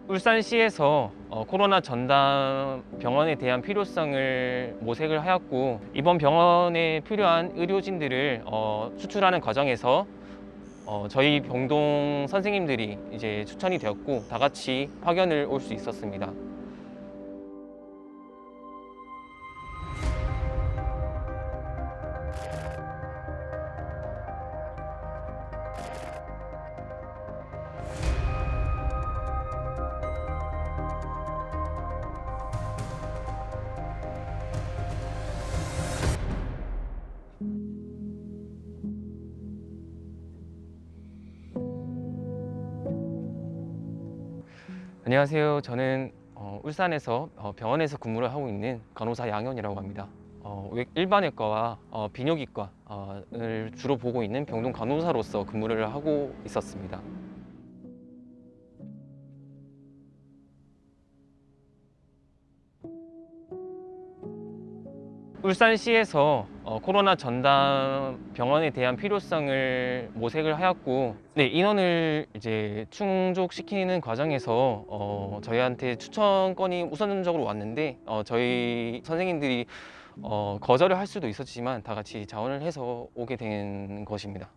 울산시에서 코로나 전담 병원에 대한 필요성을 모색을 하였고, 이번 병원에 필요한 의료진들을 수출하는 과정에서 저희 병동 선생님들이 이제 추천이 되었고, 다 같이 파견을 올 수 있었습니다. 안녕하세요. 저는 울산에서 병원에서 근무를 하고 있는 간호사 양현이라고 합니다. 일반외과와 비뇨기과를 주로 보고 있는 병동 간호사로서 근무를 하고 있었습니다. 울산시에서 코로나 전담 병원에 대한 필요성을 모색을 하였고, 인원을 이제 충족시키는 과정에서 저희한테 추천건이 우선적으로 왔는데, 저희 선생님들이 거절을 할 수도 있었지만 다 같이 자원을 해서 오게 된 것입니다.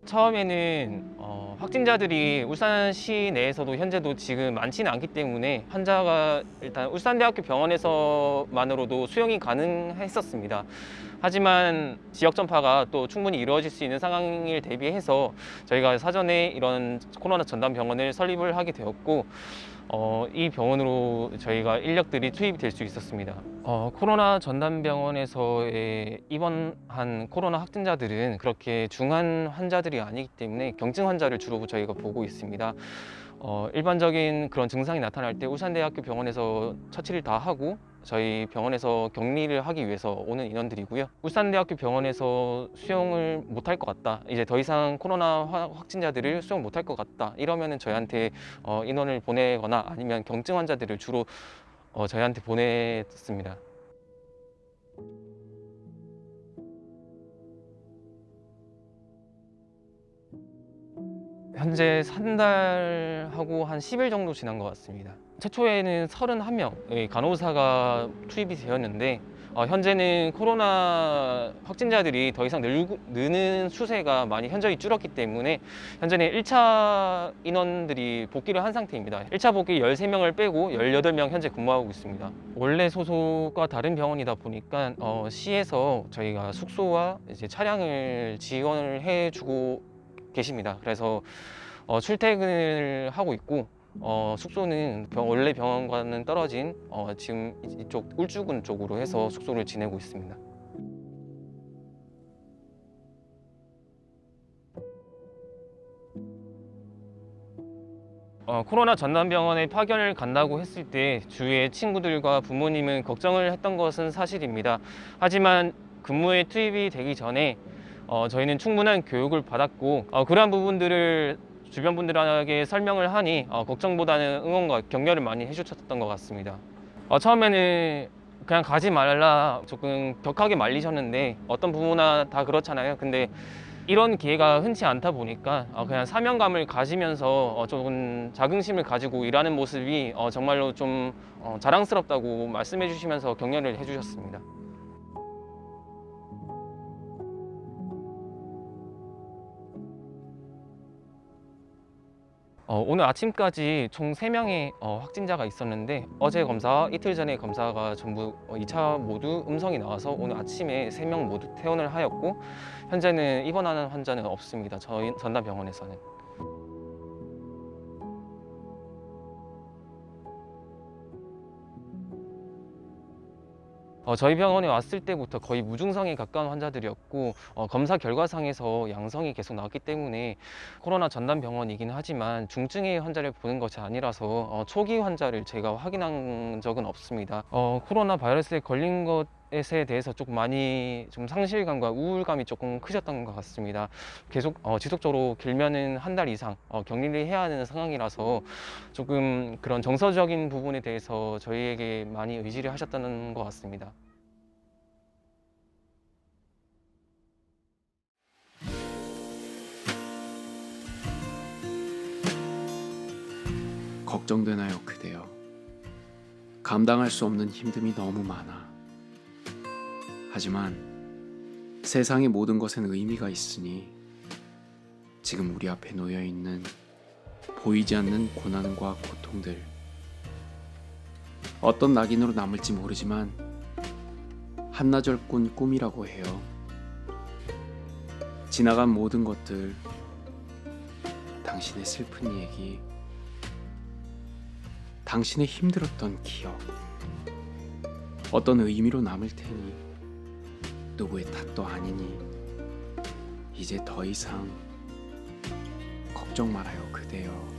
처음에는 확진자들이 울산시 내에서도 현재도 지금 많지는 않기 때문에 환자가 일단 울산대학교 병원에서만으로도 수용이 가능했었습니다. 하지만 지역 전파가 또 충분히 이루어질 수 있는 상황을 대비해서 저희가 사전에 이런 코로나 전담 병원을 설립을 하게 되었고, 이 병원으로 저희가 인력들이 투입이 될 수 있었습니다. 코로나 전담병원에서의 입원한 코로나 확진자들은 그렇게 중한 환자들이 아니기 때문에 경증 환자를 주로 저희가 보고 있습니다. 일반적인 그런 증상이 나타날 때 울산대학교 병원에서 처치를 다 하고 저희 병원에서 격리를 하기 위해서 오는 인원들이고요. 울산대학교 병원에서 수용을 못할 것 같다, 이제 더 이상 코로나 확진자들을 수용 못할 것 같다, 이러면은 저희한테 인원을 보내거나 아니면 경증 환자들을 주로 저희한테 보냈습니다. 현재 3달하고 한 10일 정도 지난 것 같습니다. 최초에는 31명의 간호사가 투입이 되었는데, 현재는 코로나 확진자들이 더 이상 느는 추세가 많이 현저히 줄었기 때문에 현재는 1차 인원들이 복귀를 한 상태입니다. 1차 복귀 13명을 빼고 18명 현재 근무하고 있습니다. 원래 소속과 다른 병원이다 보니까 시에서 저희가 숙소와 이제 차량을 지원을 해주고 계십니다. 그래서 출퇴근을 하고 있고, 숙소는 원래 병원과는 떨어진 지금 이쪽 울주군 쪽으로 해서 숙소를 지내고 있습니다. 코로나 전담병원에 파견을 간다고 했을 때 주위의 친구들과 부모님은 걱정을 했던 것은 사실입니다. 하지만 근무에 투입이 되기 전에 저희는 충분한 교육을 받았고, 그러한 부분들을 주변 분들에게 설명을 하니 걱정보다는 응원과 격려를 많이 해주셨던 것 같습니다. 처음에는 그냥 가지 말라 조금 격하게 말리셨는데, 어떤 부모나 다 그렇잖아요. 근데 이런 기회가 흔치 않다 보니까 그냥 사명감을 가지면서 조금 자긍심을 가지고 일하는 모습이 정말로 좀 자랑스럽다고 말씀해 주시면서 격려를 해주셨습니다. 오늘 아침까지 총 3명의 확진자가 있었는데, 어제 검사, 이틀 전에 검사가 전부 2차 모두 음성이 나와서 오늘 아침에 3명 모두 퇴원을 하였고, 현재는 입원하는 환자는 없습니다. 저희 전담병원에서는. 저희 병원에 왔을 때부터 거의 무증상에 가까운 환자들이었고, 검사 결과상에서 양성이 계속 나왔기 때문에 코로나 전담 병원이긴 하지만 중증의 환자를 보는 것이 아니라서 초기 환자를 제가 확인한 적은 없습니다. 코로나 바이러스에 걸린 것에 대해서 조금 많이 좀 상실감과 우울감이 조금 크셨던 것 같습니다. 계속 지속적으로 길면은 한 달 이상 격리를 해야 하는 상황이라서 조금 그런 정서적인 부분에 대해서 저희에게 많이 의지를 하셨다는 것 같습니다. 걱정되나요 그대여. 감당할 수 없는 힘듦이 너무 많아. 하지만 세상의 모든 것엔 의미가 있으니 지금 우리 앞에 놓여 있는 보이지 않는 고난과 고통들, 어떤 낙인으로 남을지 모르지만 한나절 꾼 꿈이라고 해요. 지나간 모든 것들, 당신의 슬픈 얘기, 당신의 힘들었던 기억, 어떤 의미로 남을 테니 누구의 탓도 아니니 이제 더 이상 걱정 말아요 그대여.